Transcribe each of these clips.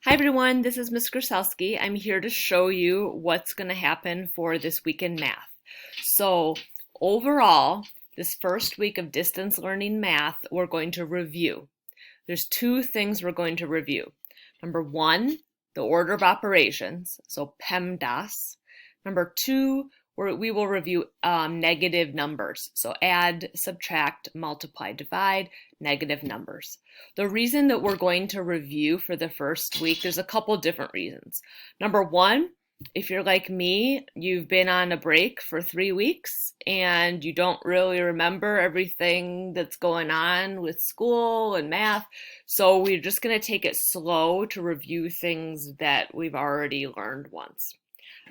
Hi everyone, this is Ms. Grzelski. I'm here to show you what's going to happen for this week in math. So overall, this first week of distance learning math, we're going to review. There's two things we're going to review. Number one, the order of operations, so PEMDAS. Number two, we will review negative numbers, so add, subtract, multiply, divide, negative numbers. The reason that we're going to review for the first week, there's a couple different reasons. Number one, if you're like me, you've been on a break for 3 weeks and you don't really remember everything that's going on with school and math. So we're just going to take it slow to review things that we've already learned once.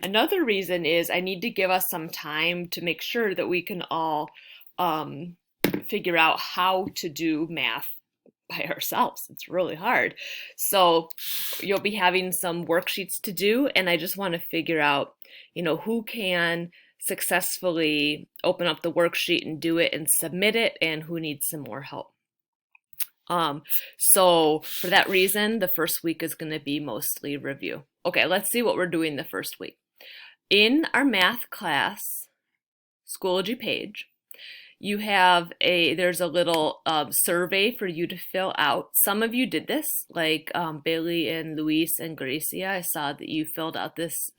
Another reason is I need to give us some time to make sure that we can all figure out how to do math by ourselves. It's really hard. So you'll be having some worksheets to do, and I just want to figure out, who can successfully open up the worksheet and do it and submit it, and who needs some more help. So for that reason, the first week is going to be mostly review. Okay, let's see what we're doing the first week. In our math class, Schoology page, there's a little survey for you to fill out. Some of you did this, like Bailey and Luis and Gracia. I saw that you filled out this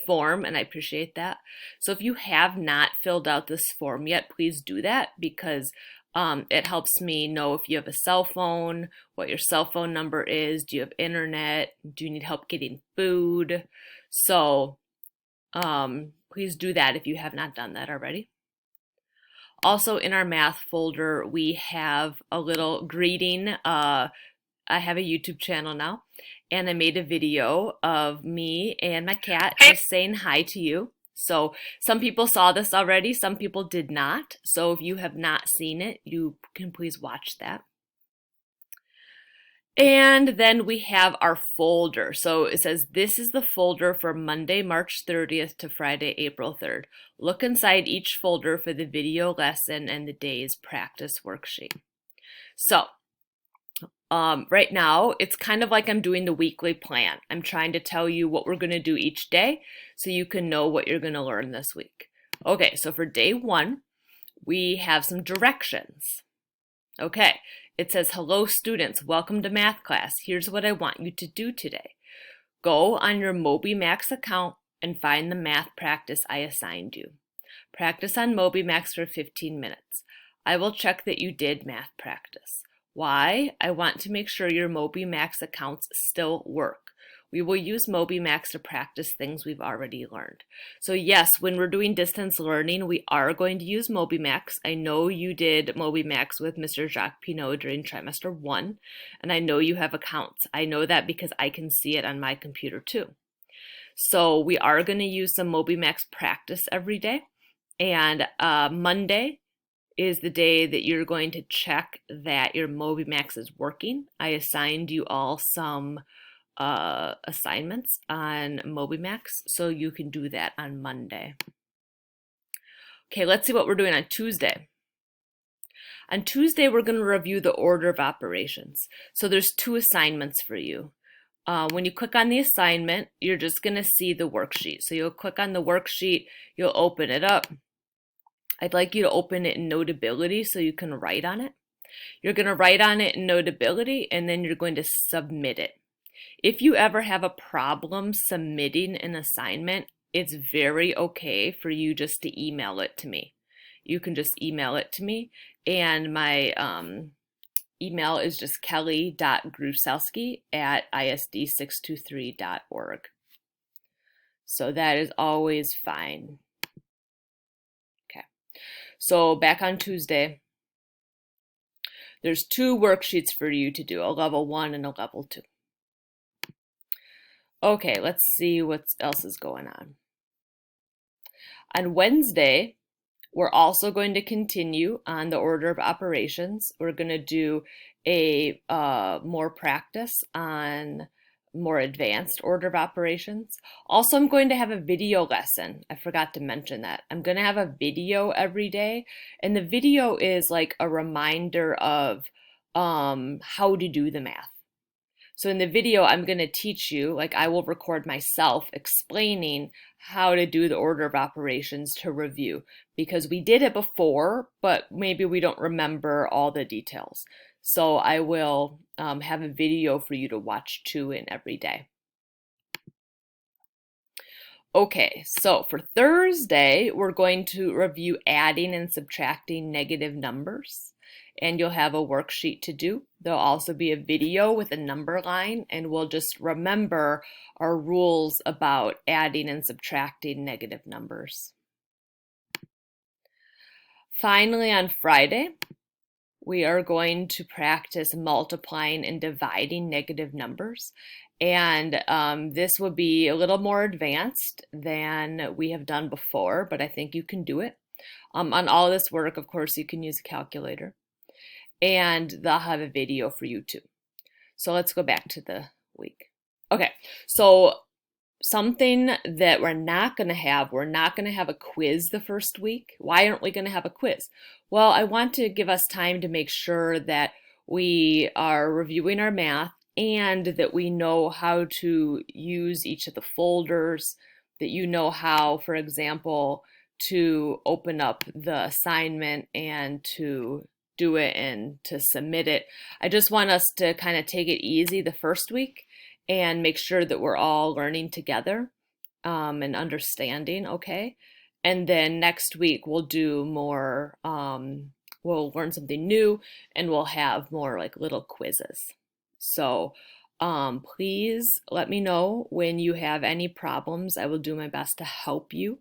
form, and I appreciate that. So if you have not filled out this form yet, please do that, because it helps me know if you have a cell phone, what your cell phone number is, do you have internet, do you need help getting food? So please do that if you have not done that already. Also in our math folder, we have a little greeting. I have a YouTube channel now, and I made a video of me and my cat just saying hi to you. So some people saw this already, some people did not. So if you have not seen it, you can please watch that. And then we have our folder. So it says this is the folder for Monday, March 30th to Friday, April 3rd. Look inside each folder for the video lesson and the day's practice worksheet. So right now, it's kind of like I'm doing the weekly plan. I'm trying to tell you what we're going to do each day so you can know what you're going to learn this week. Okay, so for day one, we have some directions. Okay, it says, hello students, welcome to math class. Here's what I want you to do today. Go on your MobyMax account and find the math practice I assigned you. Practice on MobyMax for 15 minutes. I will check that you did math practice. Why? I want to make sure your MobyMax accounts still work. We will use MobyMax to practice things we've already learned. So yes, when we're doing distance learning, we are going to use MobyMax. I know you did MobyMax with Mr. Jacques Pinot during trimester 1, and I know you have accounts. I know that because I can see it on my computer too. So we are going to use some MobyMax practice every day, and Monday is the day that you're going to check that your MobyMax is working. I assigned you all some assignments on MobyMax, so you can do that on Monday. Okay, let's see what we're doing on Tuesday. On Tuesday, we're going to review the order of operations. So there's 2 assignments for you. When you click on the assignment, you're just going to see the worksheet. So you'll click on the worksheet, you'll open it up. I'd like you to open it in Notability so you can write on it. You're going to write on it in Notability, and then you're going to submit it. If you ever have a problem submitting an assignment, it's very okay for you just to email it to me. You can just email it to me, and my email is just kelly.grzelski@isd623.org. So that is always fine. Okay, so back on Tuesday, there's 2 worksheets for you to do, a level 1 and a level 2. Okay, let's see what else is going on. On Wednesday, we're also going to continue on the order of operations. We're going to do a more practice on more advanced order of operations. Also, I'm going to have a video lesson. I forgot to mention that. I'm going to have a video every day, and the video is like a reminder of how to do the math. So in the video, I'm going to teach you, like I will record myself explaining how to do the order of operations to review, because we did it before, but maybe we don't remember all the details. So I will have a video for you to watch too in every day. Okay, so for Thursday, we're going to review adding and subtracting negative numbers, and you'll have a worksheet to do. There'll also be a video with a number line, and we'll just remember our rules about adding and subtracting negative numbers. Finally, on Friday, we are going to practice multiplying and dividing negative numbers. And this will be a little more advanced than we have done before, but I think you can do it. On all this work, of course, you can use a calculator. And they'll have a video for you too. So let's go back to the week. Okay, so something that we're not going to have a quiz the first week. Why aren't we going to have a quiz? Well, I want to give us time to make sure that we are reviewing our math and that we know how to use each of the folders, that you know how, for example, to open up the assignment and to do it and to submit it. I just want us to kind of take it easy the first week and make sure that we're all learning together and understanding, okay? And then next week we'll do more, we'll learn something new and we'll have more like little quizzes. So please let me know when you have any problems. I will do my best to help you.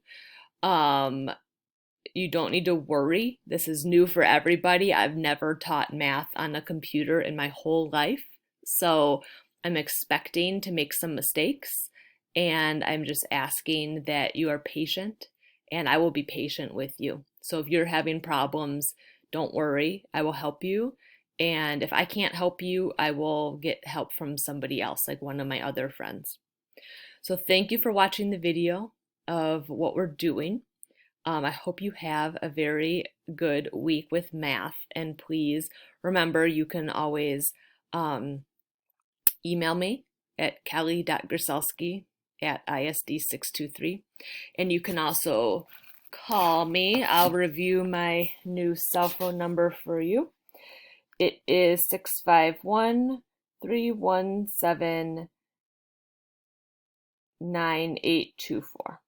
You don't need to worry. This is new for everybody. I've never taught math on a computer in my whole life. So I'm expecting to make some mistakes, and I'm just asking that you are patient, and I will be patient with you. So if you're having problems, don't worry. I will help you. And if I can't help you, I will get help from somebody else, like one of my other friends. So thank you for watching the video of what we're doing. I hope you have a very good week with math. And please remember, you can always email me at kelly.grzelski@isd623. And you can also call me. I'll review my new cell phone number for you. It is 651-317-9824.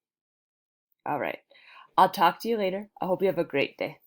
All right. I'll talk to you later. I hope you have a great day.